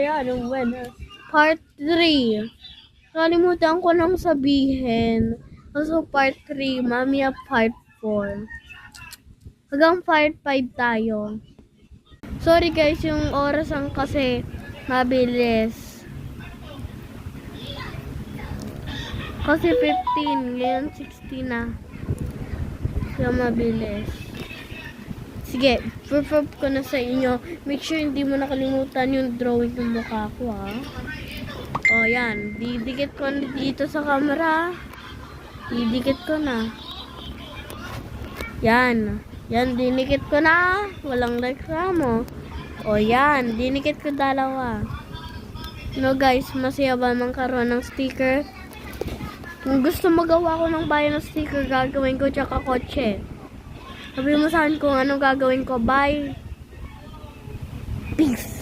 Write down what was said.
Ayan, Part 3. Kalimutan ko nang sabihin. Also, part 3. Mamaya part 4. Hanggang part 5 tayo. Sorry guys, yung oras ang kasi mabilis. Kasi 15, ngayon 16 na. Kaya mabilis. Sige, proof ko na sa inyo. Make sure hindi mo nakalimutan yung drawing ng mukha ko, ha. O, yan. Didikit ko na dito sa camera. Didikit ko na. Yan. Yan, dinikit ko na. Walang reklamo. O, yan. Dinikit ko dalawa. No, guys, masaya ba magkaroon ng sticker? Kung gusto magawa ko ng bayan ng sticker, gagawin ko tsaka kotse. Sabi mo saan kung anong gagawin ko. Bye. Peace.